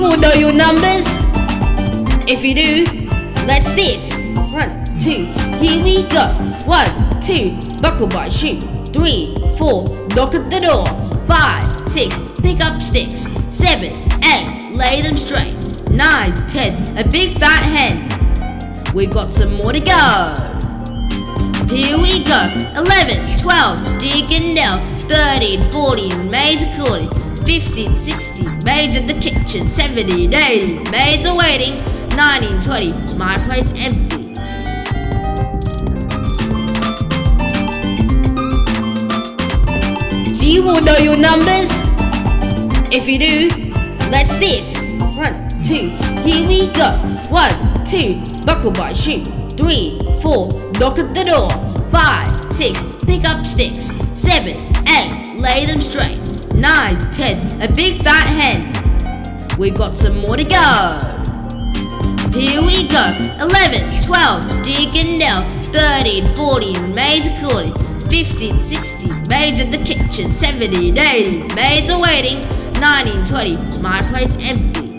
you all know your numbers? If you do, let's sit. 1, 2, here we go. 1, 2, buckle my shoe. 3, 4, knock at the door. 5, 6, pick up sticks. 7, 8, lay them straight. 9, 10, a big fat hen. We've got some more to go. Here we go. 11, 12, digging down. 13, 14, maids are calling. 15, 16, maids in the kitchen. 17, 18, maids are waiting. 19, 20, my plate's empty. Do you all know your numbers? If you do, let's sit. 1, 2, here we go. 1, 2, buckle my shoe. 3, 4, knock at the door. 5, 6, pick up sticks. 7, 8, lay them straight. 9, 10, a big fat hen. We've got some more to go. Here we go. 11, 12, digging down. 13, 14, maids are calling. 15, 16, maids in the kitchen. 17, 18, maids are waiting. 19, 20, my plate's empty.